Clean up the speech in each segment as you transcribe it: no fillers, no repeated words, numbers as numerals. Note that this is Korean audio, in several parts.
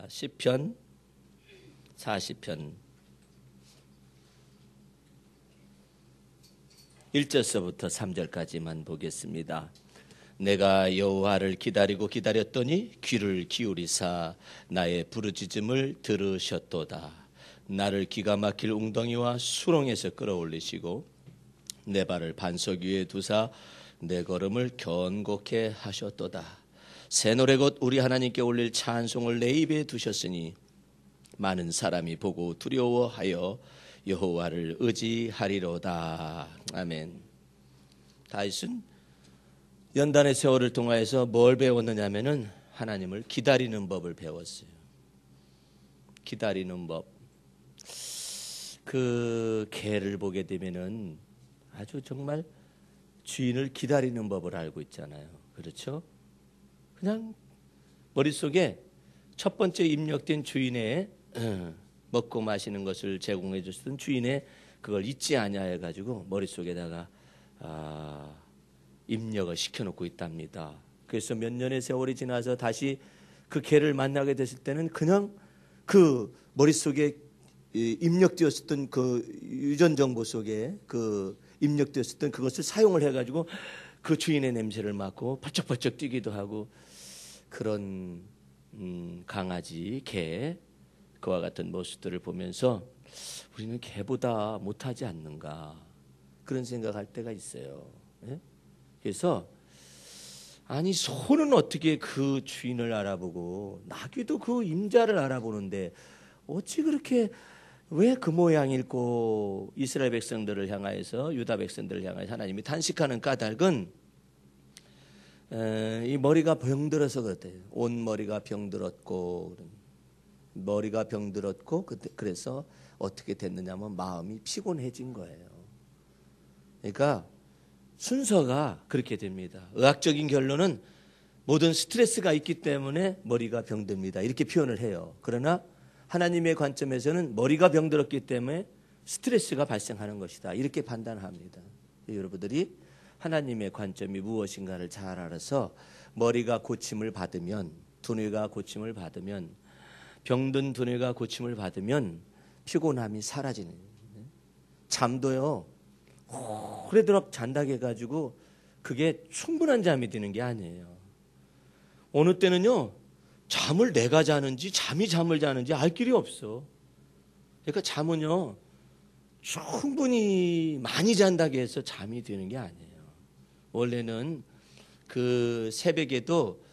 시편 40편 1절서부터 3절까지만 보겠습니다. 내가 여호와를 기다렸더니 귀를 기울이사 나의 부르짖음을 들으셨도다. 나를 기가 막힐 웅덩이와 수렁에서 끌어올리시고 내 발을 반석 위에 두사 내 걸음을 견고케 하셨도다. 새 노래 곧 우리 하나님께 올릴 찬송을 내 입에 두셨으니 많은 사람이 보고 두려워하여 여호와를 의지하리로다. 아멘. 다윗은 연단의 세월을 통하여서 뭘 배웠느냐면은 하나님을 기다리는 법을 배웠어요. 기다리는 법. 그 개를 보게 되면은 아주 정말 주인을 기다리는 법을 알고 있잖아요. 그렇죠? 그냥 머릿속에 첫 번째 입력된 주인의 먹고 마시는 것을 제공해 줬던 주인의 그걸 잊지 아니하여 가지고 머릿속에다가 입력을 시켜놓고 있답니다. 그래서 몇 년의 세월이 지나서 다시 그 개를 만나게 됐을 때는 그냥 그 머릿속에 입력되었었던 그 유전 정보 속에 그 입력되었었던 그것을 사용을 해가지고 그 주인의 냄새를 맡고 벌쩍벌쩍 뛰기도 하고 그런 강아지, 개, 그와 같은 모습들을 보면서 우리는 개보다 못하지 않는가 그런 생각할 때가 있어요. 예? 그래서 아니 소는 어떻게 그 주인을 알아보고 나귀도 그 임자를 알아보는데 어찌 그렇게 왜 그 모양일꼬 이스라엘 백성들을 향하여서 유다 백성들을 향하여서 하나님이 단식하는 까닭은 이 머리가 병들어서 그렇대요. 온 머리가 병들었고 머리가 병들었고 그래서 어떻게 됐느냐면 마음이 피곤해진 거예요. 그러니까 순서가 그렇게 됩니다. 의학적인 결론은 모든 스트레스가 있기 때문에 머리가 병듭니다. 이렇게 표현을 해요. 그러나 하나님의 관점에서는 머리가 병들었기 때문에 스트레스가 발생하는 것이다. 이렇게 판단합니다. 여러분들이 하나님의 관점이 무엇인가를 잘 알아서 머리가 고침을 받으면 두뇌가 고침을 받으면 병든 두뇌가 고침을 받으면 피곤함이 사라지는 잠도요 오래도록 잔다고 해가지고 그게 충분한 잠이 드는 게 아니에요. 어느 때는요 잠을 내가 자는지 잠이 잠을 자는지 알 길이 없어. 그러니까 잠은요 충분히 많이 잔다고 해서 잠이 드는 게 아니에요. 원래는 그 새벽에도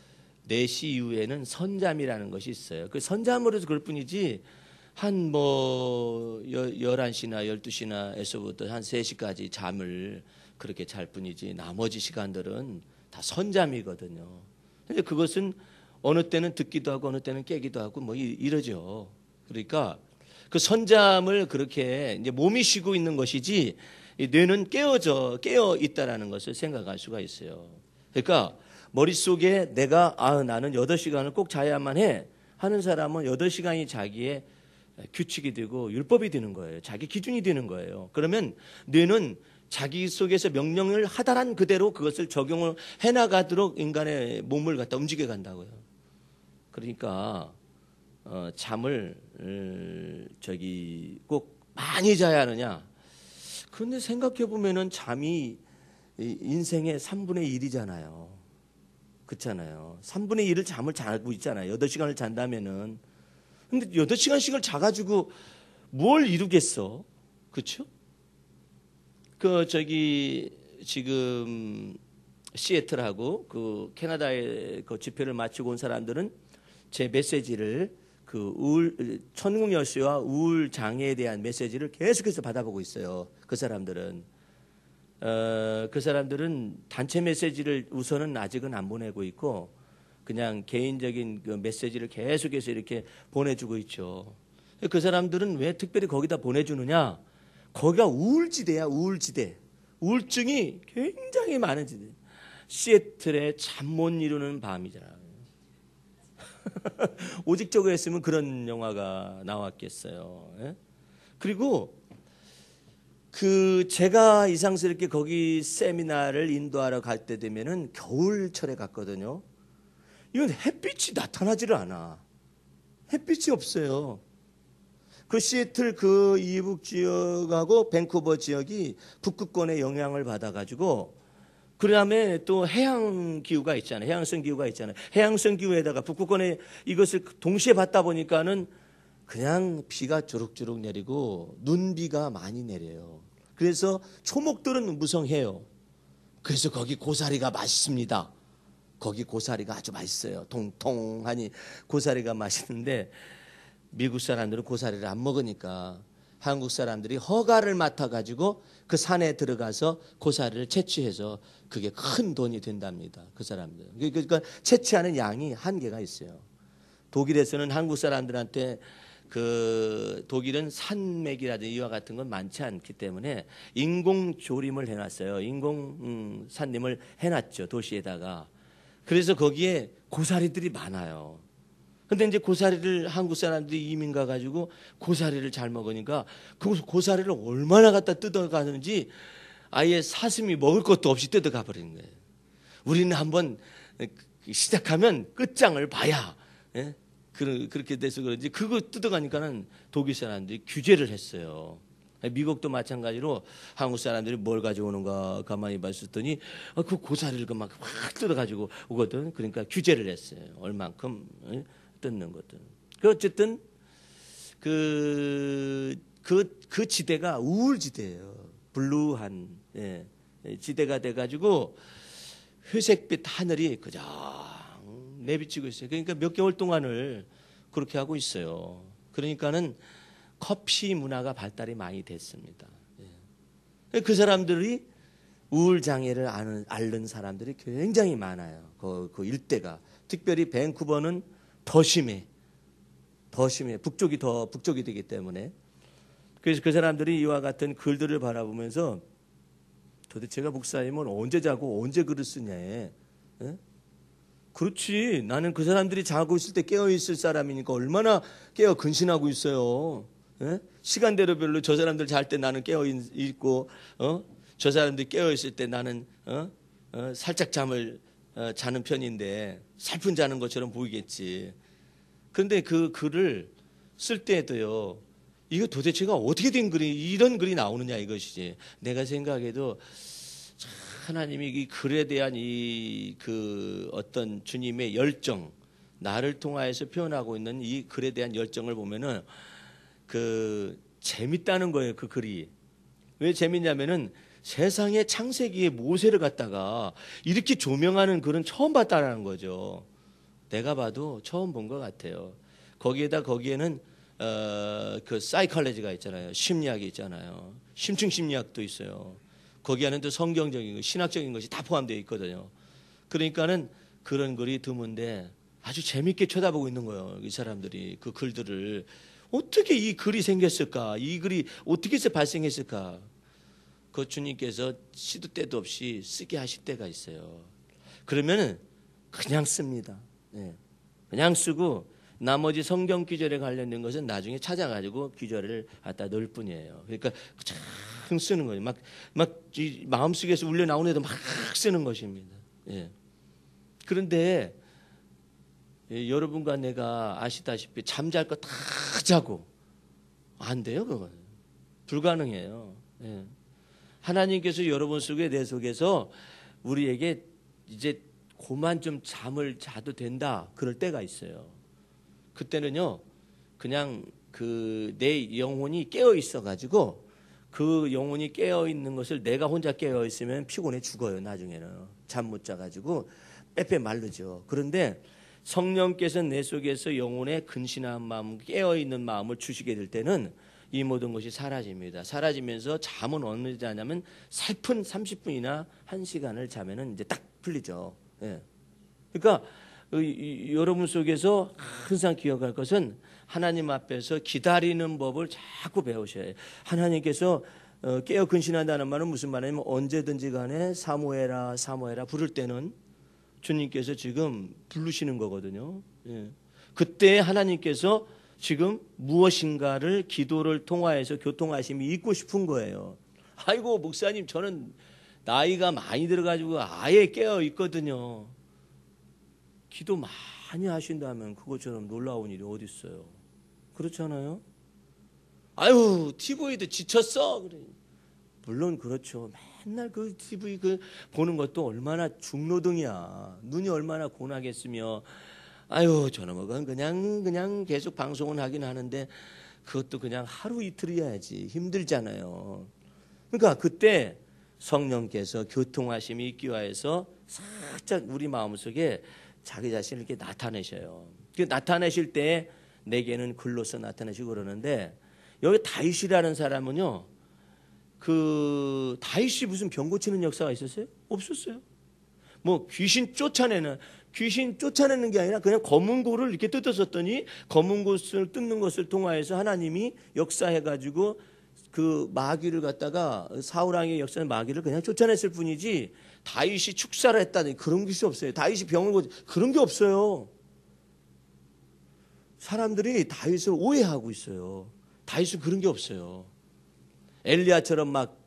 4시 이후에는 선잠이라는 것이 있어요. 그 선잠으로서 그럴 뿐이지 한 11시나 12시나에서부터 한 3시까지 잠을 그렇게 잘 뿐이지 나머지 시간들은 다 선잠이거든요. 근데 그것은 어느 때는 듣기도 하고 어느 때는 깨기도 하고 뭐 이러죠. 그러니까 그 선잠을 그렇게 이제 몸이 쉬고 있는 것이지 이 뇌는 깨어 있다라는 것을 생각할 수가 있어요. 그러니까 머릿속에 내가 나는 8시간을 꼭 자야만 해 하는 사람은 8시간이 자기의 규칙이 되고 율법이 되는 거예요. 자기 기준이 되는 거예요. 그러면 뇌는 자기 속에서 명령을 하다란 그대로 그것을 적용을 해나가도록 인간의 몸을 갖다 움직여 간다고요. 그러니까 잠을 꼭 많이 자야 하느냐? 그런데 생각해 보면은 잠이 인생의 3분의 1이잖아요. 그렇잖아요. 3분의 1을 잠을 자고 있잖아요. 8시간을 잔다면은. 근데 8시간씩을 자가지고 뭘 이루겠어? 그렇죠? 지금 시애틀하고 그 캐나다의 그 집회를 마치고 온 사람들은 제 메시지를 천국여시와 우울 장애에 대한 메시지를 계속해서 받아보고 있어요. 그 사람들은 단체 메시지를 우선은 아직은 안 보내고 있고 그냥 개인적인 그 메시지를 계속해서 이렇게 보내주고 있죠. 그 사람들은 왜 특별히 거기다 보내주느냐? 거기가 우울지대야, 우울지대. 우울증이 굉장히 많은 지대. 시애틀에 잠 못 이루는 밤이잖아요. 오직 저거 했으면 그런 영화가 나왔겠어요. 예? 그리고 제가 이상스럽게 거기 세미나를 인도하러 갈 때 되면은 겨울철에 갔거든요. 이건 햇빛이 나타나지를 않아. 햇빛이 없어요. 그 시애틀 그 이북 지역하고 밴쿠버 지역이 북극권의 영향을 받아가지고 그 다음에 또 해양 기후가 있잖아요. 해양성 기후가 있잖아요. 해양성 기후에다가 북극권에 이것을 동시에 받다 보니까는 그냥 비가 주룩주룩 내리고 눈비가 많이 내려요. 그래서 초목들은 무성해요. 그래서 거기 고사리가 맛있습니다. 거기 고사리가 아주 맛있어요. 통통하니 고사리가 맛있는데 미국 사람들은 고사리를 안 먹으니까 한국 사람들이 허가를 맡아가지고 그 산에 들어가서 고사리를 채취해서 그게 큰 돈이 된답니다. 그 사람들. 그러니까 채취하는 양이 한계가 있어요. 독일에서는 한국 사람들한테 그 독일은 산맥이라든지 이와 같은 건 많지 않기 때문에 인공 조림을 해놨어요. 인공 산림을 해놨죠. 도시에다가. 그래서 거기에 고사리들이 많아요. 근데 이제 고사리를 한국 사람들이 이민 가가지고 고사리를 잘 먹으니까 그 고사리를 얼마나 갖다 뜯어가는지 아예 사슴이 먹을 것도 없이 뜯어가 버리는 거예요. 우리는 한번 시작하면 끝장을 봐야, 예? 그렇게 돼서 그런지 그거 뜯어가니까는 독일 사람들이 규제를 했어요. 미국도 마찬가지로 한국 사람들이 뭘 가져오는가 가만히 봤었더니 그 고사리를 막 확 뜯어가지고 오거든. 그러니까 규제를 했어요. 얼만큼 뜯는 것들. 어쨌든 그 지대가 우울지대예요. 블루한 지대가 돼가지고 회색빛 하늘이 그저 내비치고 있어요. 그러니까 몇 개월 동안을 그렇게 하고 있어요. 그러니까는 커피 문화가 발달이 많이 됐습니다. 그 사람들이 우울 장애를 앓는 사람들이 굉장히 많아요. 그 일대가 특별히 밴쿠버는 더 심해. 북쪽이 되기 때문에. 그래서 그 사람들이 이와 같은 글들을 바라보면서 도대체가 목사님은 언제 자고 언제 글을 쓰냐. 예? 그렇지. 나는 그 사람들이 자고 있을 때 깨어있을 사람이니까 얼마나 깨어 근신하고 있어요. 예? 시간대로 별로 저 사람들 잘 때 나는 깨어있고 저 사람들이 깨어있을 때 나는 살짝 잠을 자는 편인데 살픈 자는 것처럼 보이겠지. 그런데 그 글을 쓸 때도요. 이거 도대체가 어떻게 된 글이 이런 글이 나오느냐 이것이지. 내가 생각해도 하나님이 이 글에 대한 그 어떤 주님의 열정, 나를 통하여서 표현하고 있는 이 글에 대한 열정을 보면은 재밌다는 거예요. 그 글이. 왜 재밌냐면은 세상의 창세기의 모세를 갖다가 이렇게 조명하는 글은 처음 봤다라는 거죠. 내가 봐도 처음 본 것 같아요. 거기에는 그 사이콜로지가 있잖아요. 심리학이 있잖아요. 심층 심리학도 있어요. 거기 안에는 또 성경적인 것, 신학적인 것이 다 포함되어 있거든요. 그러니까는 그런 글이 드문데 아주 재밌게 쳐다보고 있는 거예요. 이 사람들이 그 글들을 어떻게 이 글이 생겼을까? 이 글이 어떻게 해서 발생했을까? 그 주님께서 시도 때도 없이 쓰게 하실 때가 있어요. 그러면은 그냥 씁니다. 네. 그냥 쓰고 나머지 성경 귀절에 관련된 것은 나중에 찾아가지고 귀절을 갖다 넣을 뿐이에요. 그러니까 참 쓰는 거예요. 막 마음속에서 울려 나오는 애도 막 쓰는 것입니다. 예. 그런데 여러분과 내가 아시다시피 잠잘 거 다 자고 안 돼요. 그건 불가능해요. 예. 하나님께서 여러분 속에 내 속에서 우리에게 이제 그만 좀 잠을 자도 된다 그럴 때가 있어요. 그때는요 그냥 내 영혼이 깨어 있어 가지고 그 영혼이 깨어 있는 것을 내가 혼자 깨어 있으면 피곤해 죽어요. 나중에는 잠 못 자 가지고 빼빼 마르죠. 그런데 성령께서 내 속에서 영혼의 근신한 마음, 깨어 있는 마음을 주시게 될 때는 이 모든 것이 사라집니다. 사라지면서 잠은 어느 때 하냐면 살픈 30분이나 1시간을 자면은 이제 딱 풀리죠. 예. 그러니까 여러분 속에서 항상 기억할 것은 하나님 앞에서 기다리는 법을 자꾸 배우셔야 해요. 하나님께서 깨어 근신한다는 말은 무슨 말이냐면 언제든지 간에 사모해라 부를 때는 주님께서 지금 부르시는 거거든요. 예. 그때 하나님께서 지금 무엇인가를 기도를 통하여서 교통하심이 있고 싶은 거예요. 아이고 목사님 저는 나이가 많이 들어가지고 아예 깨어 있거든요. 기도 많이 하신다면 그것처럼 놀라운 일이 어디 있어요? 그렇잖아요? 아유, TV도 지쳤어. 그래. 물론 그렇죠. 맨날 그 TV 보는 것도 얼마나 중노동이야. 눈이 얼마나 고나겠으며. 아유, 저놈은 그냥 계속 방송은 하긴 하는데 그것도 그냥 하루 이틀이어야지. 힘들잖아요. 그러니까 그때 성령께서 교통하심이 있기 위해서 살짝 우리 마음속에 자기 자신을 이렇게 나타내셔요. 그 나타내실 때 내게는 글로서 나타내시고 그러는데, 여기 다윗이라는 사람은요, 그 다윗이 무슨 병 고치는 역사가 있었어요? 없었어요. 뭐 귀신 쫓아내는 게 아니라 그냥 검은 고를 이렇게 뜯었었더니 검은 고를 뜯는 것을 통하여서 하나님이 역사해가지고 그 마귀를 갖다가 사울 왕의 역사는 마귀를 그냥 쫓아냈을 뿐이지 다윗이 축사를 했다니 그런 것이 없어요. 다윗이 병을 고치 그런 게 없어요. 사람들이 다윗을 오해하고 있어요. 다윗은 그런 게 없어요. 엘리야처럼 막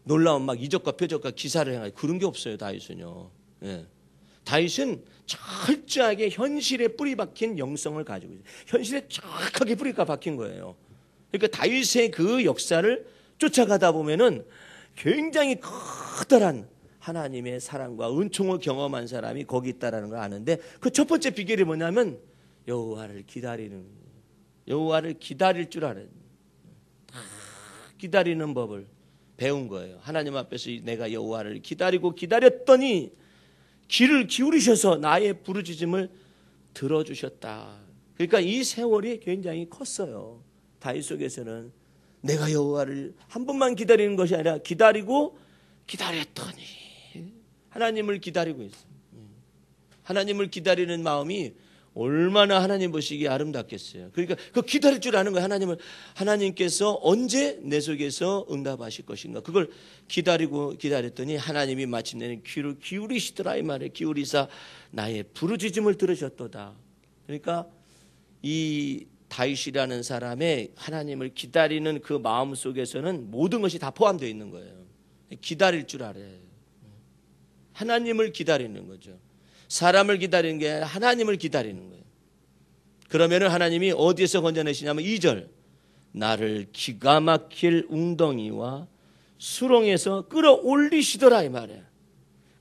놀라운 막 이적과 표적과 기사를 행하고 그런 게 없어요. 다윗은요. 예. 다윗은 철저하게 현실에 뿌리 박힌 영성을 가지고 있어요. 현실에 정확하게 뿌리가 박힌 거예요. 그러니까 다윗의 그 역사를 쫓아가다 보면은 굉장히 커다란 하나님의 사랑과 은총을 경험한 사람이 거기 있다라는 걸 아는데, 그 첫 번째 비결이 뭐냐면 여호와를 기다릴 줄 알아요. 기다리는 법을 배운 거예요. 하나님 앞에서 내가 여호와를 기다렸더니 귀를 기울이셔서 나의 부르짖음을 들어주셨다. 그러니까 이 세월이 굉장히 컸어요. 다윗 속에서는 내가 여호와를 한 번만 기다리는 것이 아니라 기다렸더니 하나님을 기다리고 있어요. 하나님을 기다리는 마음이 얼마나 하나님 보시기에 아름답겠어요. 그러니까 그 기다릴 줄 아는 거예요. 하나님께서 언제 내 속에서 응답하실 것인가. 그걸 기다렸더니 하나님이 마침내는 귀를 기울이시더라 이 말에 기울이사 나의 부르짖음을 들으셨도다. 그러니까 이 다윗이라는 사람의 하나님을 기다리는 그 마음 속에서는 모든 것이 다 포함되어 있는 거예요. 기다릴 줄 알아요. 하나님을 기다리는 거죠. 사람을 기다리는 게 아니라 하나님을 기다리는 거예요. 그러면은 하나님이 어디에서 건져내시냐면 2절 나를 기가 막힐 웅덩이와 수렁에서 끌어올리시더라 이 말이에요.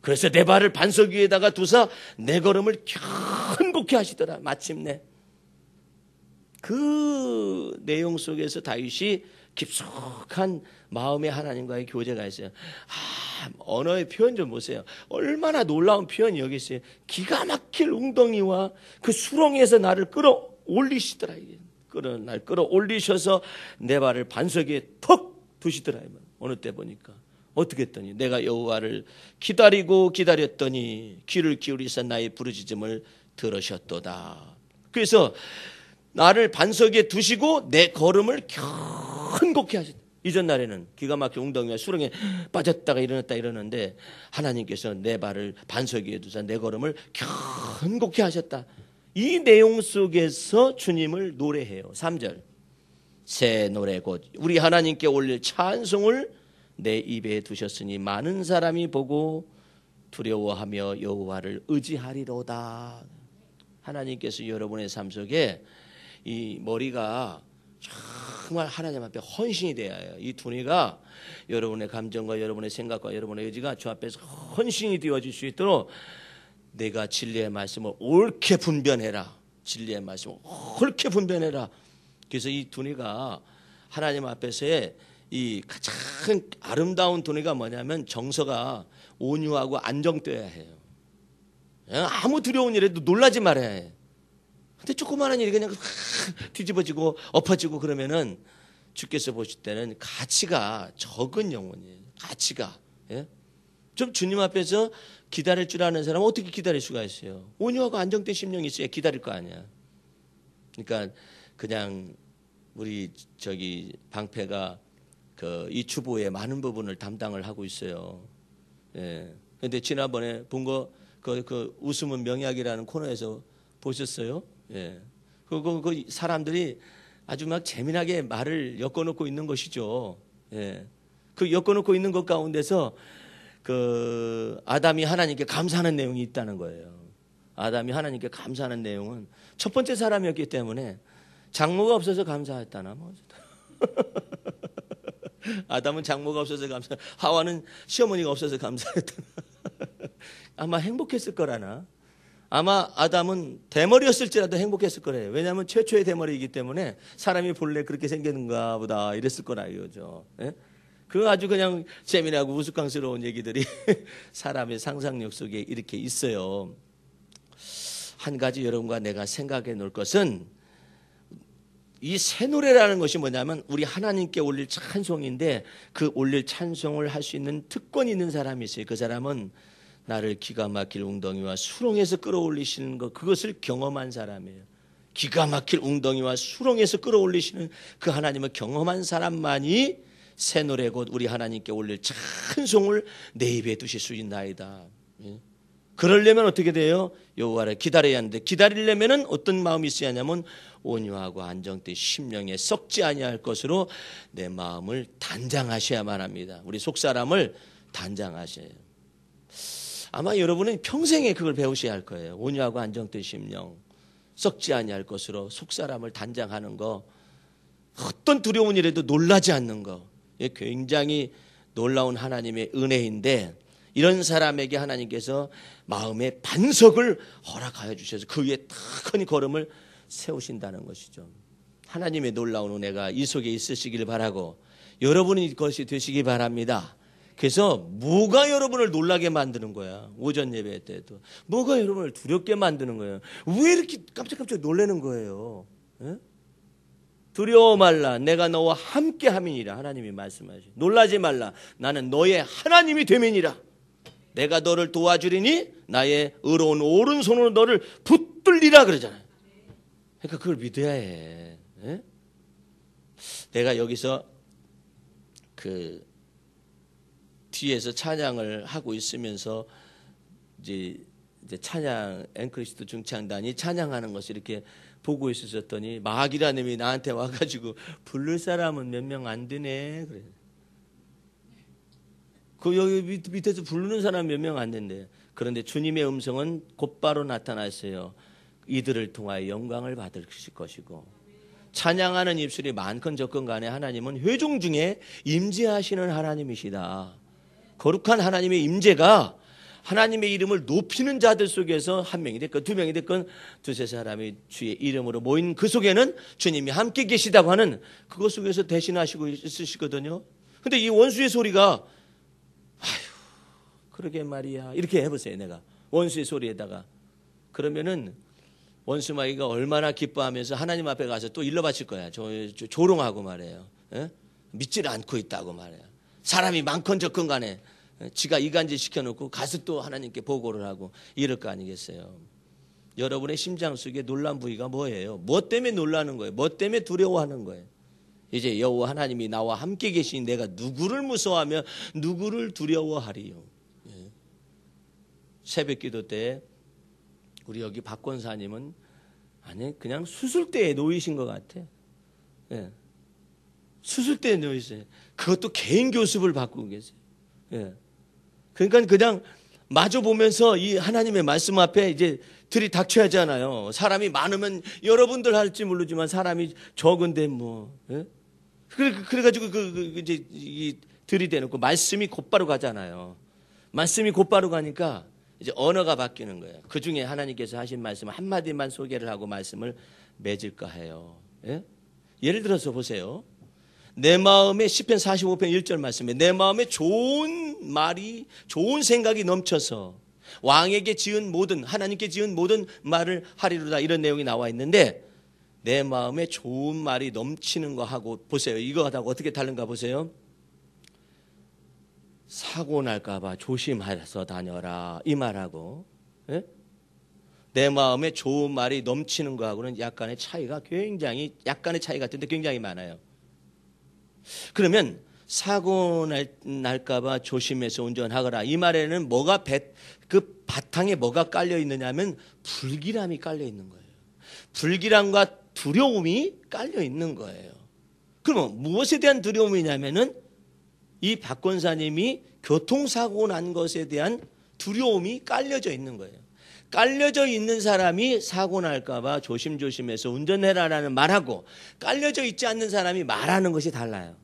그래서 내 발을 반석 위에다가 두사 내 걸음을 견고케 하시더라. 마침내 그 내용 속에서 다윗이 깊숙한 마음의 하나님과의 교제가 있어요. 언어의 표현 좀 보세요. 얼마나 놀라운 표현이 여기 있어요. 기가 막힐 웅덩이와 그 수렁에서 나를 끌어올리시더라. 날 끌어올리셔서 내 발을 반석 위에 턱 두시더라. 어느 때 보니까 어떻게 했더니 내가 여호와를 기다렸더니 귀를 기울이사 나의 부르짖음을 들으셨도다. 그래서 나를 반석 위에 두시고 내 걸음을 견고케 하셨다. 이전 날에는 기가 막힌 웅덩이와 수렁에 빠졌다가 일어났다 이러는데 하나님께서 내 발을 반석 위에 두사 내 걸음을 견고케 하셨다. 이 내용 속에서 주님을 노래해요. 3절 새 노래 곧 우리 하나님께 올릴 찬송을 내 입에 두셨으니 많은 사람이 보고 두려워하며 여호와를 의지하리로다. 하나님께서 여러분의 삶 속에 이 머리가 정말 하나님 앞에 헌신이 되어야 해요. 이 두뇌가 여러분의 감정과 여러분의 생각과 여러분의 의지가 주 앞에서 헌신이 되어질 수 있도록 내가 진리의 말씀을 옳게 분별해라. 진리의 말씀을 옳게 분별해라. 그래서 이 두뇌가 하나님 앞에서의 이 가장 아름다운 두뇌가 뭐냐면 정서가 온유하고 안정되어야 해요. 아무 두려운 일에도 놀라지 말아야 해. 근데 조그마한 일이 그냥 뒤집어지고 엎어지고 그러면은 주께서 보실 때는 가치가 적은 영혼이에요. 가치가. 예? 좀 주님 앞에서 기다릴 줄 아는 사람은 어떻게 기다릴 수가 있어요? 온유하고 안정된 심령이 있어야 기다릴 거 아니야. 그러니까 그냥 우리 방패가 이 주보의 많은 부분을 담당을 하고 있어요. 예. 근데 지난번에 본 거 그 웃음은 명약이라는 코너에서 보셨어요? 예. 그 사람들이 아주 막 재미나게 말을 엮어놓고 있는 것이죠. 예. 그 엮어놓고 있는 것 가운데서 그 아담이 하나님께 감사하는 내용이 있다는 거예요. 아담이 하나님께 감사하는 내용은 첫 번째 사람이었기 때문에 장모가 없어서 감사했다나 뭐. 아담은 장모가 없어서 감사, 하와는 시어머니가 없어서 감사했다나. 아마 행복했을 거라나. 아마 아담은 대머리였을지라도 행복했을 거래요. 왜냐하면 최초의 대머리이기 때문에 사람이 본래 그렇게 생겼는가 보다 이랬을 거라 이거죠. 예? 그거 아주 그냥 재미나고 우스꽝스러운 얘기들이 사람의 상상력 속에 이렇게 있어요. 한 가지 여러분과 내가 생각해 놓을 것은 이 새 노래라는 것이 뭐냐면 우리 하나님께 올릴 찬송인데 그 올릴 찬송을 할 수 있는 특권이 있는 사람이 있어요. 그 사람은 나를 기가 막힐 웅덩이와 수렁에서 끌어올리시는 것, 그것을 경험한 사람이에요. 기가 막힐 웅덩이와 수렁에서 끌어올리시는 그 하나님을 경험한 사람만이 새 노래 곧 우리 하나님께 올릴 찬송을 내 입에 두실 수 있나이다. 그러려면 어떻게 돼요? 여호와를 기다려야 하는데 기다리려면 어떤 마음이 있어야 하냐면 온유하고 안정된 심령에 썩지 아니할 것으로 내 마음을 단장하셔야만 합니다. 우리 속사람을 단장하셔야 해요. 아마 여러분은 평생에 그걸 배우셔야 할 거예요. 온유하고 안정된 심령, 썩지 아니할 것으로 속사람을 단장하는 거, 어떤 두려운 일에도 놀라지 않는 거, 굉장히 놀라운 하나님의 은혜인데 이런 사람에게 하나님께서 마음의 반석을 허락하여 주셔서 그 위에 탁하니 걸음을 세우신다는 것이죠. 하나님의 놀라운 은혜가 이 속에 있으시길 바라고 여러분이 그것이 되시기 바랍니다. 그래서 뭐가 여러분을 놀라게 만드는 거야? 오전 예배 때도 뭐가 여러분을 두렵게 만드는 거예요? 왜 이렇게 깜짝깜짝 놀라는 거예요? 에? 두려워 말라, 내가 너와 함께 함이니라. 하나님이 말씀하시죠. 놀라지 말라, 나는 너의 하나님이 됨이니라. 내가 너를 도와주리니 나의 의로운 오른손으로 너를 붙들리라 그러잖아요. 그러니까 그걸 믿어야 해. 에? 내가 여기서 그 뒤에서 찬양을 하고 있으면서 이제 찬양 앵크리스트 중창단이 찬양하는 것을 이렇게 보고 있었더니 마귀라는 놈이 나한테 와가지고 부를 사람은 몇 명 안 되네 그래. 그 여기 밑에서 부르는 사람 몇 명 안 된대. 그런데 주님의 음성은 곧바로 나타났어요. 이들을 통하여 영광을 받으실 것이고 찬양하는 입술이 많건 적건 간에 하나님은 회중 중에 임재하시는 하나님이시다. 거룩한 하나님의 임재가 하나님의 이름을 높이는 자들 속에서 한 명이 됐건 두 명이 됐건 두세 사람이 주의 이름으로 모인 그 속에는 주님이 함께 계시다고 하는 그것 속에서 대신하시고 있으시거든요. 근데 이 원수의 소리가 아휴 그러게 말이야 이렇게 해보세요. 내가 원수의 소리에다가 그러면은 원수마귀가 얼마나 기뻐하면서 하나님 앞에 가서 또 일러 바칠 거야. 조롱하고 말해요. 에? 믿지를 않고 있다고 말해요. 사람이 많건 적건 간에 지가 이간질 시켜놓고 가서 또 하나님께 보고를 하고 이럴 거 아니겠어요. 여러분의 심장 속에 놀란 부위가 뭐예요? 뭐 때문에 놀라는 거예요? 뭐 때문에 두려워하는 거예요? 이제 여호와 하나님이 나와 함께 계신 내가 누구를 무서워하며 누구를 두려워하리요? 예. 새벽 기도 때 우리 여기 박 권사님은 아니 그냥 수술대에 놓이신 것 같아. 예. 수술대에 놓이세요. 그것도 개인 교습을 받고 계세요. 예. 그러니까 그냥 마주 보면서 이 하나님의 말씀 앞에 이제 들이닥쳐야 하잖아요. 사람이 많으면 여러분들 할지 모르지만 사람이 적은데 뭐. 예? 그래가지고 이제 들이대놓고 말씀이 곧바로 가잖아요. 말씀이 곧바로 가니까 이제 언어가 바뀌는 거예요. 그 중에 하나님께서 하신 말씀 한마디만 소개를 하고 말씀을 맺을까 해요. 예? 예를 들어서 보세요. 내 마음에 시편 45편 1절 말씀에 내 마음에 좋은 말이 좋은 생각이 넘쳐서 왕에게 지은 모든 하나님께 지은 모든 말을 하리로다 이런 내용이 나와 있는데 내 마음에 좋은 말이 넘치는 거 하고 보세요. 이거하고 어떻게 다른가 보세요. 사고 날까 봐 조심해서 다녀라 이 말하고 예? 내 마음에 좋은 말이 넘치는 거하고는 약간의 차이가 굉장히 많아요. 그러면 사고 날까 봐 조심해서 운전하거라 이 말에는 뭐가 그 바탕에 뭐가 깔려 있느냐면 불길함이 깔려 있는 거예요. 불길함과 두려움이 깔려 있는 거예요. 그러면 무엇에 대한 두려움이냐면은 이 박 권사님이 교통사고 난 것에 대한 두려움이 깔려져 있는 거예요. 깔려져 있는 사람이 사고 날까봐 조심조심해서 운전해라라는 말하고 깔려져 있지 않는 사람이 말하는 것이 달라요.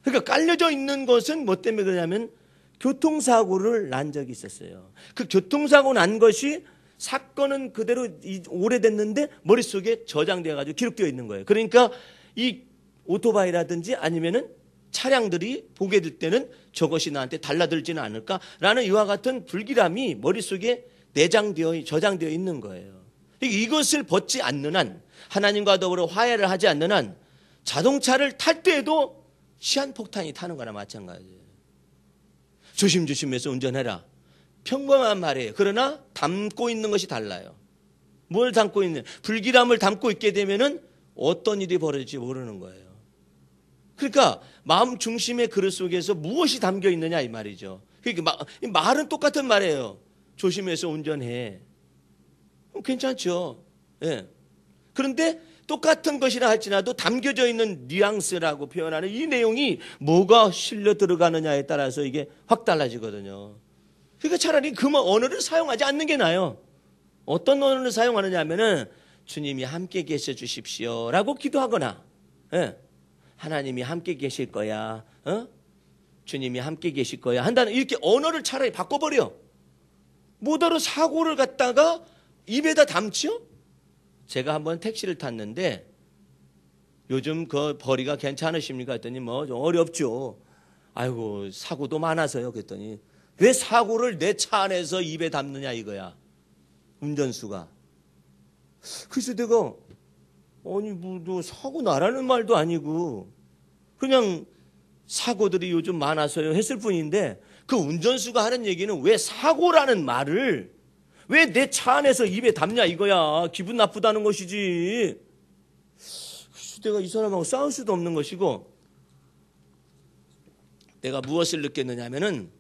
그러니까 깔려져 있는 것은 뭐 때문에 그러냐면 교통사고를 난 적이 있었어요. 그 교통사고 난 것이 사건은 그대로 오래됐는데 머릿속에 저장되어 가지고 기록되어 있는 거예요. 그러니까 이 오토바이라든지 아니면은 차량들이 보게 될 때는 저것이 나한테 달라들지는 않을까라는 이와 같은 불길함이 머릿속에 내장되어 저장되어 있는 거예요. 이것을 벗지 않는 한, 하나님과 더불어 화해를 하지 않는 한 자동차를 탈 때에도 시한폭탄이 타는 거나 마찬가지예요. 조심조심해서 운전해라. 평범한 말이에요. 그러나 담고 있는 것이 달라요. 뭘 담고 있는? 불길함을 담고 있게 되면은 어떤 일이 벌어질지 모르는 거예요. 그러니까 마음 중심의 그릇 속에서 무엇이 담겨 있느냐 이 말이죠. 그러니까 말은 똑같은 말이에요. 조심해서 운전해. 괜찮죠. 예. 그런데 똑같은 것이라 할지라도 담겨져 있는 뉘앙스라고 표현하는 이 내용이 뭐가 실려 들어가느냐에 따라서 이게 확 달라지거든요. 그러니까 차라리 그 언어를 사용하지 않는 게 나아요. 어떤 언어를 사용하느냐 하면은 주님이 함께 계셔 주십시오라고 기도하거나, 예. 하나님이 함께 계실 거야. 주님이 함께 계실 거야. 한다는 이렇게 언어를 차라리 바꿔버려. 뭐더러 사고를 갖다가 입에다 담지요? 제가 한번 택시를 탔는데 요즘 그 벌이가 괜찮으십니까? 했더니 뭐 좀 어렵죠. 아이고 사고도 많아서요. 그랬더니 왜 사고를 내 차 안에서 입에 담느냐 이거야. 운전수가. 그래서 내가 아니 뭐 너 사고 나라는 말도 아니고 그냥 사고들이 요즘 많아서요 했을 뿐인데 그 운전수가 하는 얘기는 왜 사고라는 말을 왜 내 차 안에서 입에 담냐 이거야. 기분 나쁘다는 것이지. 그래서 내가 이 사람하고 싸울 수도 없는 것이고 내가 무엇을 느꼈느냐 하면은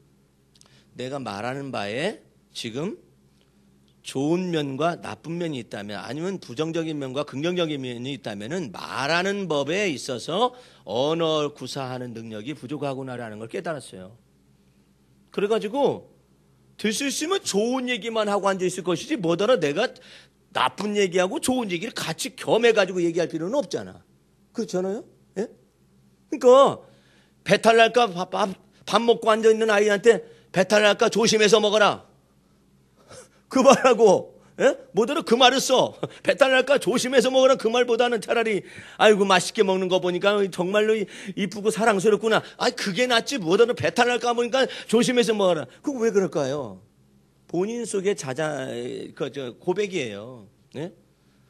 내가 말하는 바에 지금 좋은 면과 나쁜 면이 있다면 아니면 부정적인 면과 긍정적인 면이 있다면은 말하는 법에 있어서 언어 구사하는 능력이 부족하구나라는 걸 깨달았어요. 그래가지고 될 수 있으면 좋은 얘기만 하고 앉아있을 것이지 뭐더러 내가 나쁜 얘기하고 좋은 얘기를 같이 겸해가지고 얘기할 필요는 없잖아. 그렇잖아요? 예? 그러니까 배탈 날까 밥 먹고 앉아있는 아이한테 배탈 날까 조심해서 먹어라. 그 말하고 예? 뭐더러 그 말을 써. 배탈 날까 조심해서 먹어라. 그 말보다는 차라리 아이고 맛있게 먹는 거 보니까 정말로 이쁘고 사랑스럽구나. 아 그게 낫지. 뭐더러 배탈 날까 보니까 조심해서 먹어라. 그거 왜 그럴까요? 본인 속의 고백이에요. 예?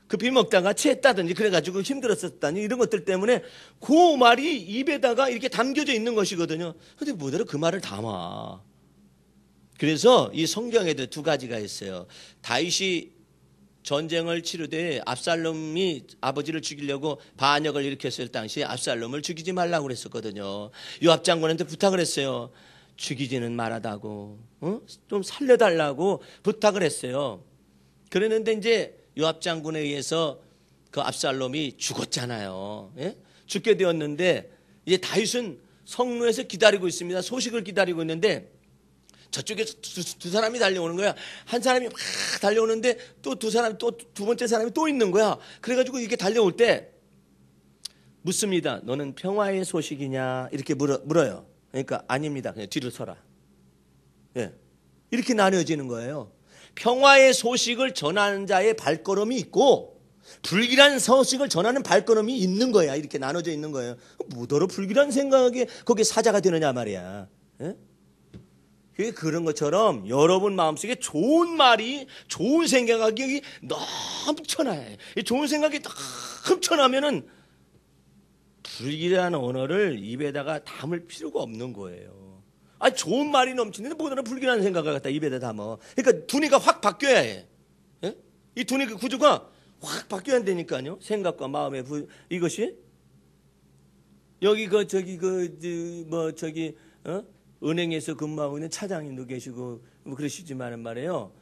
급히 먹다가 체했다든지 그래가지고 힘들었었다니 이런 것들 때문에 그 말이 입에다가 이렇게 담겨져 있는 것이거든요. 근데 뭐더러 그 말을 담아. 그래서 이 성경에도 두 가지가 있어요. 다윗이 전쟁을 치르되 압살롬이 아버지를 죽이려고 반역을 일으켰을 당시에 압살롬을 죽이지 말라고 그랬었거든요. 요압 장군한테 부탁을 했어요. 죽이지는 말아다고, 좀 살려달라고 부탁을 했어요. 그랬는데 이제 요압 장군에 의해서 그 압살롬이 죽었잖아요. 예? 죽게 되었는데 이제 다윗은 성루에서 기다리고 있습니다. 소식을 기다리고 있는데 저쪽에서 두 사람이 달려오는 거야. 한 사람이 막 달려오는데 또 두 번째 사람이 또 있는 거야. 그래가지고 이렇게 달려올 때 묻습니다. 너는 평화의 소식이냐? 이렇게 물어요. 그러니까 아닙니다. 그냥 뒤로 서라. 예. 이렇게 나뉘어지는 거예요. 평화의 소식을 전하는 자의 발걸음이 있고 불길한 소식을 전하는 발걸음이 있는 거야. 이렇게 나눠져 있는 거예요. 뭐더러 불길한 생각에 거기에 사자가 되느냐 말이야. 예? 그런 것처럼 여러분 마음속에 좋은 말이, 좋은 생각이 넘쳐나요. 좋은 생각이 넘쳐나면은 불길한 언어를 입에다가 담을 필요가 없는 거예요. 좋은 말이 넘치는데 뭐더러 불길한 생각을 갖다 입에다 담아. 그러니까 두뇌가 확 바뀌어야 해. 예? 이 두뇌 구조가 확 바뀌어야 된다니까요. 생각과 마음의 이것이 여기 은행에서 근무하고 있는 차장님도 계시고 뭐 그러시지만은 말이에요.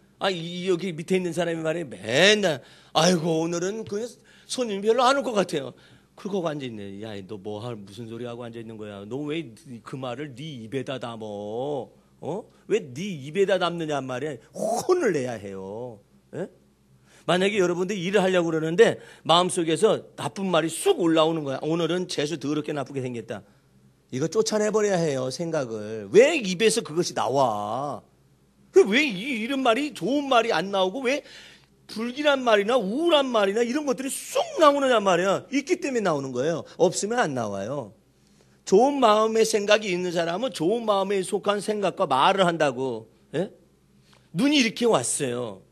여기 밑에 있는 사람이 말이에요. 맨날 아이고 오늘은 그 손님 별로 안 올 것 같아요. 그러고 앉아 있네. 야, 너 무슨 소리 하고 앉아 있는 거야? 너 왜 그 말을 네 입에다 담어? 왜 네 입에다 담느냐 말이야. 혼을 내야 해요. 예? 만약에 여러분들이 일을 하려고 그러는데 마음속에서 나쁜 말이 쑥 올라오는 거야. 오늘은 재수 더럽게 나쁘게 생겼다. 이거 쫓아내버려야 해요. 생각을. 왜 입에서 그것이 나와? 왜 이런 말이 좋은 말이 안 나오고 왜 불길한 말이나 우울한 말이나 이런 것들이 쑥 나오느냐 말이야. 있기 때문에 나오는 거예요. 없으면 안 나와요. 좋은 마음의 생각이 있는 사람은 좋은 마음에 속한 생각과 말을 한다고. 예? 눈이 이렇게 왔어요.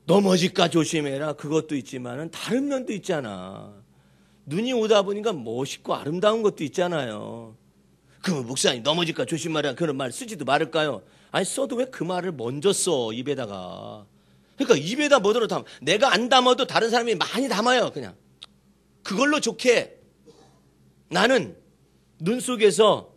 넘어질까 조심해라. 그것도 있지만은 다른 면도 있잖아. 눈이 오다 보니까 멋있고 아름다운 것도 있잖아요. 그럼 목사님 넘어질까 조심하라 그런 말 쓰지도 말을까요? 아니 써도 왜 그 말을 먼저 써 입에다가. 그러니까 입에다 뭐더러 담아. 내가 안 담아도 다른 사람이 많이 담아요. 그냥 그걸로 좋게. 나는 눈 속에서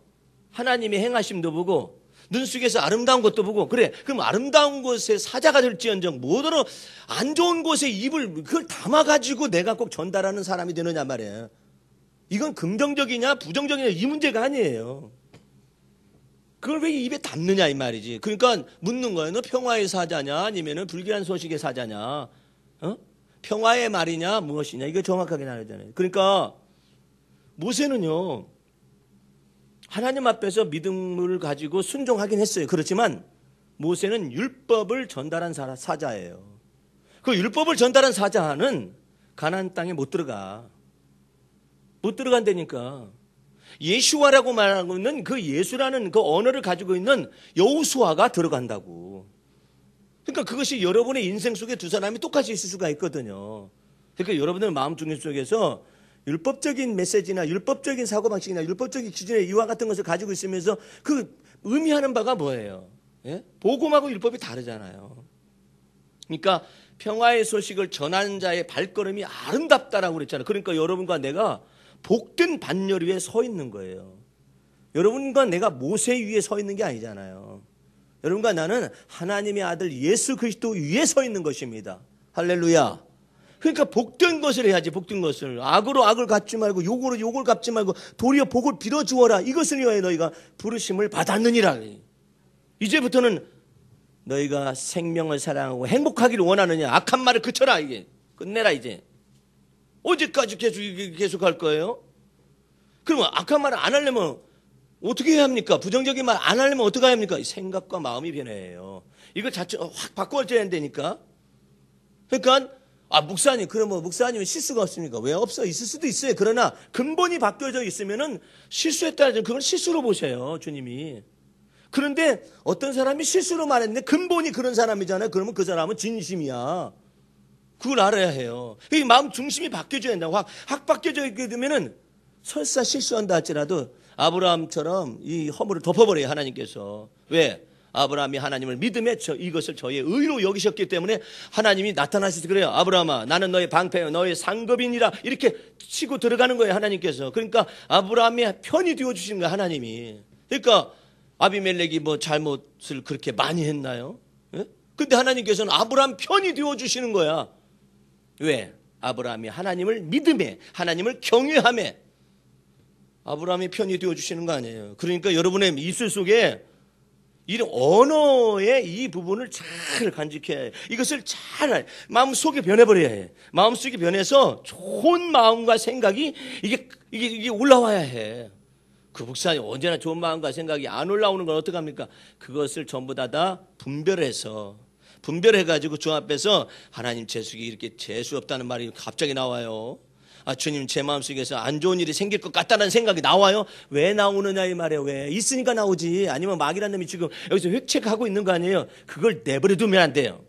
하나님의 행하심도 보고 눈 속에서 아름다운 것도 보고. 그래 그럼 아름다운 곳에 사자가 될지언정 뭐더러 안 좋은 곳에 입을 그걸 담아가지고 내가 꼭 전달하는 사람이 되느냐 말이에요. 이건 긍정적이냐 부정적이냐 이 문제가 아니에요. 그걸 왜 입에 담느냐 이 말이지. 그러니까 묻는 거예요. 너 평화의 사자냐 아니면은 불길한 소식의 사자냐. 평화의 말이냐 무엇이냐. 이거 정확하게 나누잖아요. 그러니까 모세는요 하나님 앞에서 믿음을 가지고 순종하긴 했어요. 그렇지만 모세는 율법을 전달한 사자예요. 그 율법을 전달한 사자는 가나안 땅에 못 들어간다니까. 예수와라고 말하고 있는 그 예수라는 그 언어를 가지고 있는 여호수아가 들어간다고. 그러니까 그것이 여러분의 인생 속에 두 사람이 똑같이 있을 수가 있거든요. 그러니까 여러분들 마음 중심 속에서 율법적인 메시지나 율법적인 사고방식이나 율법적인 기준의 이와 같은 것을 가지고 있으면서 그 의미하는 바가 뭐예요? 예? 복음하고 율법이 다르잖아요. 그러니까 평화의 소식을 전하는 자의 발걸음이 아름답다라고 그랬잖아요. 그러니까 여러분과 내가 복된 반열 위에 서 있는 거예요. 여러분과 내가 모세 위에 서 있는 게 아니잖아요. 여러분과 나는 하나님의 아들 예수 그리스도 위에 서 있는 것입니다. 할렐루야. 그러니까 복된 것을 해야지. 복된 것을. 악으로 악을 갚지 말고 욕으로 욕을 갚지 말고 도리어 복을 빌어주어라. 이것을 위하여 너희가 부르심을 받았느니라. 이제부터는 너희가 생명을 사랑하고 행복하기를 원하느냐. 악한 말을 그쳐라. 이게 끝내라 이제. 언제까지 계속 할 거예요? 그러면 악한 말을 안 하려면 어떻게 해야 합니까? 부정적인 말 안 하려면 어떻게 해야 합니까? 생각과 마음이 변해요. 이거 자체 확 바꿔줘야 된다니까. 그러니까 목사님, 그러면 목사님은 실수가 없습니까? 왜 없어? 있을 수도 있어요. 그러나 근본이 바뀌어져 있으면은 실수했다는 그건 실수로 보세요, 주님이. 그런데 어떤 사람이 실수로 말했는데 근본이 그런 사람이잖아요. 그러면 그 사람은 진심이야. 그걸 알아야 해요. 이 마음 중심이 바뀌어져야 된다고. 확 바뀌어져 있게 되면은 설사 실수한다 할지라도 아브라함처럼 이 허물을 덮어버려요, 하나님께서. 왜? 아브라함이 하나님을 믿음에 이것을 저의 의로 여기셨기 때문에 하나님이 나타나셔서 그래요. 아브라함아, 나는 너의 방패요, 너의 상급이니라. 이렇게 치고 들어가는 거예요, 하나님께서. 그러니까 아브라함의 편이 되어주시는 거예요, 하나님이. 그러니까 아비멜렉이 뭐 잘못을 그렇게 많이 했나요? 예? 근데 하나님께서는 아브라함 편이 되어주시는 거야. 왜? 아브라함이 하나님을 믿음에, 하나님을 경외함에 아브라함이 편이 되어주시는 거 아니에요. 그러니까 여러분의 입술 속에 이런 언어의 이 부분을 잘 간직해야 해. 이것을 잘 마음속에 변해버려야 해. 마음속에 변해서 좋은 마음과 생각이 이게 올라와야 해. 그 목사님 언제나 좋은 마음과 생각이 안 올라오는 건 어떡합니까? 그것을 전부 다 분별해가지고 주 앞에서 하나님 재수기 이렇게 재수 없다는 말이 갑자기 나와요. 주님 제 마음속에서 안 좋은 일이 생길 것 같다는 생각이 나와요. 왜 나오느냐 이 말이에요. 왜? 있으니까 나오지. 아니면 마귀란 놈이 지금 여기서 획책하고 있는 거 아니에요. 그걸 내버려 두면 안 돼요.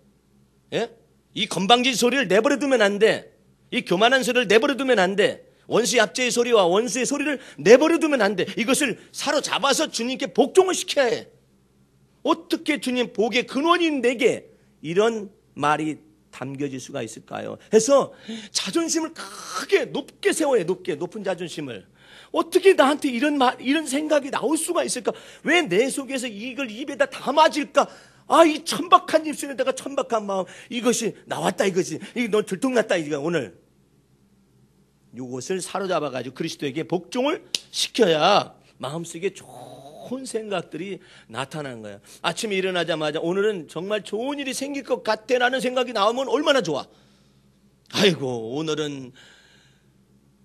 예? 이 건방진 소리를 내버려 두면 안 돼. 이 교만한 소리를 내버려 두면 안 돼. 원수의 압제의 소리와 원수의 소리를 내버려 두면 안 돼. 이것을 사로잡아서 주님께 복종을 시켜야 해. 어떻게 주님 복의 근원인 내게 이런 말이 담겨질 수가 있을까요? 해서 자존심을 크게 높게 세워야 해. 높은 자존심을. 어떻게 나한테 이런 생각이 나올 수가 있을까? 왜 내 속에서 이걸 입에다 담아질까? 이 천박한 입술에다가 천박한 마음, 이것이 나왔다 이거지. 너 들통났다 이거 오늘. 이것을 사로잡아가지고 그리스도에게 복종을 시켜야 마음속에 좋은 생각들이 나타나는 거예요. 아침에 일어나자마자 오늘은 정말 좋은 일이 생길 것 같아라는 생각이 나오면 얼마나 좋아. 아이고 오늘은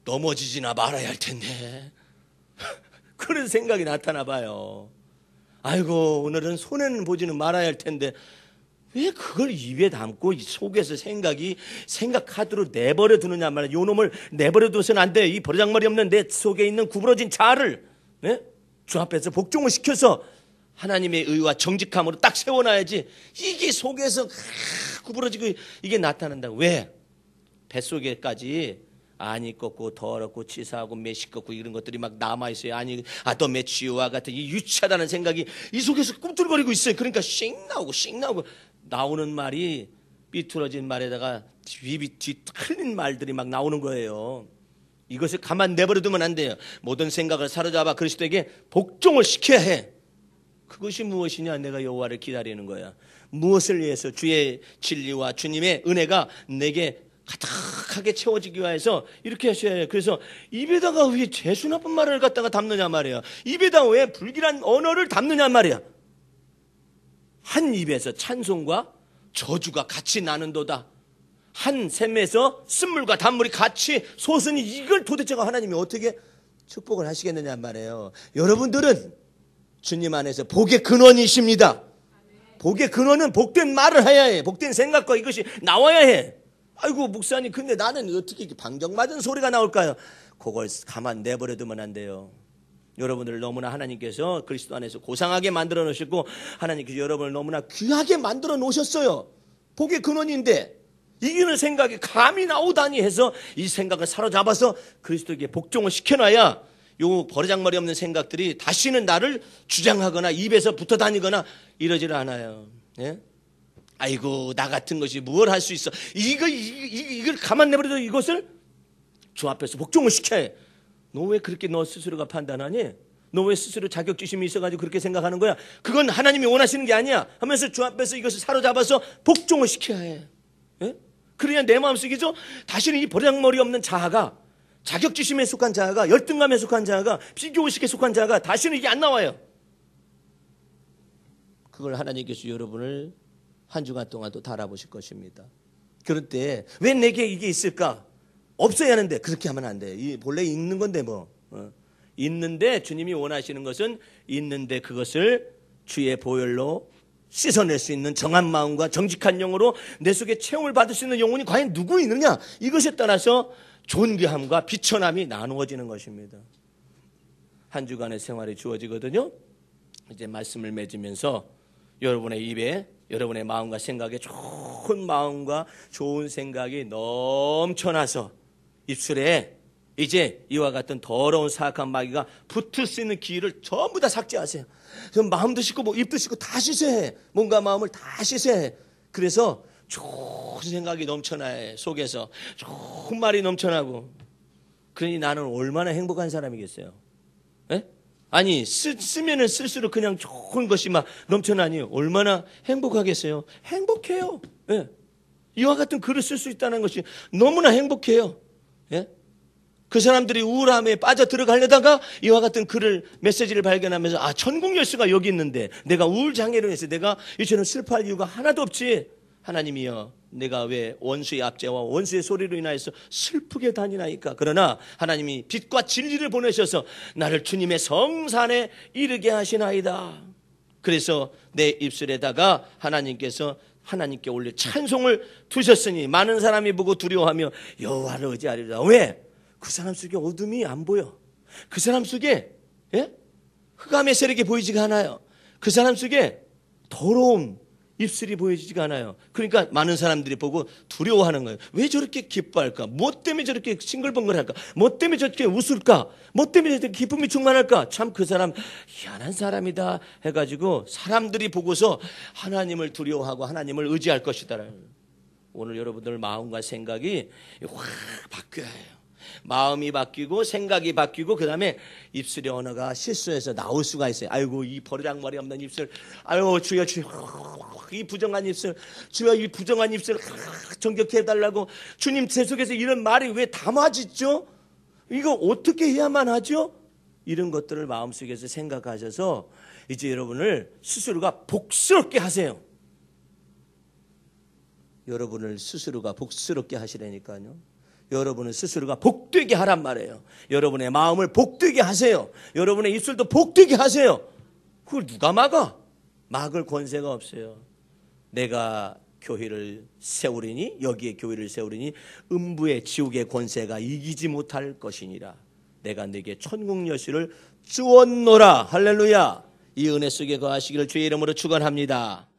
넘어지지나 말아야 할 텐데 그런 생각이 나타나 봐요. 아이고 오늘은 손해는 보지는 말아야 할 텐데 왜 그걸 입에 담고 속에서 생각하도록 내버려 두느냐 말이야. 요 놈을 내버려 둬서는 안 돼. 이 버르장머리 없는 내 속에 있는 구부러진 자아를 주 앞에서 복종을 시켜서 하나님의 의와 정직함으로 딱 세워놔야지. 이게 속에서 구부러지고 이게 나타난다고. 왜? 뱃속에까지 안이 꺾고 더럽고 치사하고 매시껍고 이런 것들이 막 남아있어요. 또 매치유와 같은 이 유치하다는 생각이 이 속에서 꿈틀거리고 있어요. 그러니까 씩 나오고 나오는 말이 삐뚤어진 말에다가 뒤 틀린 말들이 막 나오는 거예요. 이것을 가만 내버려두면 안 돼요. 모든 생각을 사로잡아 그리스도에게 복종을 시켜야 해. 그것이 무엇이냐? 내가 여호와를 기다리는 거야. 무엇을 위해서? 주의 진리와 주님의 은혜가 내게 가득하게 채워지기 위해서 이렇게 하셔야 해요. 그래서 입에다가 왜 재수 나쁜 말을 갖다가 담느냐 말이야. 입에다가 왜 불길한 언어를 담느냐 말이야. 한 입에서 찬송과 저주가 같이 나는도다. 한 샘에서 쓴물과 단물이 같이 솟으니 이걸 도대체가 하나님이 어떻게 축복을 하시겠느냐 말이에요. 여러분들은 주님 안에서 복의 근원이십니다. 복의 근원은 복된 말을 해야 해. 복된 생각과 이것이 나와야 해. 아이고 목사님 근데 나는 어떻게 이렇게 방정맞은 소리가 나올까요? 그걸 가만 내버려두면 안 돼요. 여러분들을 너무나 하나님께서 그리스도 안에서 고상하게 만들어 놓으셨고 하나님께서 여러분을 너무나 귀하게 만들어 놓으셨어요. 복의 근원인데 이기는 생각이 감이 나오다니 해서 이 생각을 사로잡아서 그리스도에게 복종을 시켜놔야 요 버르장머리 없는 생각들이 다시는 나를 주장하거나 입에서 붙어 다니거나 이러질 않아요. 예? 아이고 나 같은 것이 뭘 할 수 있어. 이걸 가만 내버려둬. 이것을 주 앞에서 복종을 시켜야 해. 너 왜 그렇게 너 스스로가 판단하니? 너 왜 스스로 자격지심이 있어가지고 그렇게 생각하는 거야? 그건 하나님이 원하시는 게 아니야 하면서 주 앞에서 이것을 사로잡아서 복종을 시켜야 해. 예? 그래야 내 마음속에서 다시는 이 버르장머리 없는 자아가, 자격지심에 속한 자아가, 열등감에 속한 자아가, 비교의식에 속한 자아가 다시는 이게 안 나와요. 그걸 하나님께서 여러분을 한 주간 동안 또 달아보실 것입니다. 그럴 때 왜 내게 이게 있을까? 없어야 하는데 그렇게 하면 안 돼. 본래 있는 건데 뭐. 있는데 주님이 원하시는 것은 있는데 그것을 주의 보혈로 씻어낼 수 있는 정한 마음과 정직한 영으로 내 속에 체험을 받을 수 있는 영혼이 과연 누구 있느냐? 이것에 따라서 존귀함과 비천함이 나누어지는 것입니다. 한 주간의 생활이 주어지거든요. 이제 말씀을 맺으면서 여러분의 입에 여러분의 마음과 생각에 좋은 마음과 좋은 생각이 넘쳐나서 입술에 이제 이와 같은 더러운 사악한 마귀가 붙을 수 있는 기회를 전부 다 삭제하세요. 그럼 마음도 씻고 뭐 입도 씻고 다 씻어야 해. 몸과 마음을 다 씻어야 해. 그래서 좋은 생각이 넘쳐나요. 속에서 좋은 말이 넘쳐나고. 그러니 나는 얼마나 행복한 사람이겠어요. 에? 아니 쓰면은 쓸수록 그냥 좋은 것이 막 넘쳐나니 얼마나 행복하겠어요. 행복해요. 예. 이와 같은 글을 쓸 수 있다는 것이 너무나 행복해요. 예? 그 사람들이 우울함에 빠져 들어가려다가 이와 같은 글을 메시지를 발견하면서 천국 열쇠가 여기 있는데 내가 우울장애로 해서 내가 이처럼 슬퍼할 이유가 하나도 없지. 하나님이여 내가 왜 원수의 압제와 원수의 소리로 인하여서 슬프게 다니나이까. 그러나 하나님이 빛과 진리를 보내셔서 나를 주님의 성산에 이르게 하시나이다. 그래서 내 입술에다가 하나님께서 하나님께 올릴 찬송을 두셨으니 많은 사람이 보고 두려워하며 여호와를 의지하리라. 왜? 그 사람 속에 어둠이 안 보여. 그 사람 속에 흑암의 세력이 보이지가 않아요. 그 사람 속에 더러움, 입술이 보여지지가 않아요. 그러니까 많은 사람들이 보고 두려워하는 거예요. 왜 저렇게 기뻐할까? 뭐 때문에 저렇게 싱글벙글할까? 뭐 때문에 저렇게 웃을까? 뭐 때문에 저렇게 기쁨이 충만할까? 참 그 사람 희한한 사람이다 해가지고 사람들이 보고서 하나님을 두려워하고 하나님을 의지할 것이다. 오늘 여러분들 마음과 생각이 확 바뀌어야 해요. 마음이 바뀌고 생각이 바뀌고 그 다음에 입술의 언어가 실수해서 나올 수가 있어요. 아이고 이 버르장머리 없는 입술, 아이고 주여 이 부정한 입술, 주여 이 부정한 입술 정결케 해달라고. 주님 제 속에서 이런 말이 왜 담아지죠? 이거 어떻게 해야만 하죠? 이런 것들을 마음속에서 생각하셔서 이제 여러분을 스스로가 복스럽게 하세요. 여러분을 스스로가 복스럽게 하시라니까요. 여러분은 스스로가 복되게 하란 말이에요. 여러분의 마음을 복되게 하세요. 여러분의 입술도 복되게 하세요. 그걸 누가 막아? 막을 권세가 없어요. 내가 교회를 세우리니, 여기에 교회를 세우리니 음부의 지옥의 권세가 이기지 못할 것이니라. 내가 네게 천국 열쇠를 주었노라. 할렐루야. 이 은혜 속에 거하시기를 주의 이름으로 축원합니다.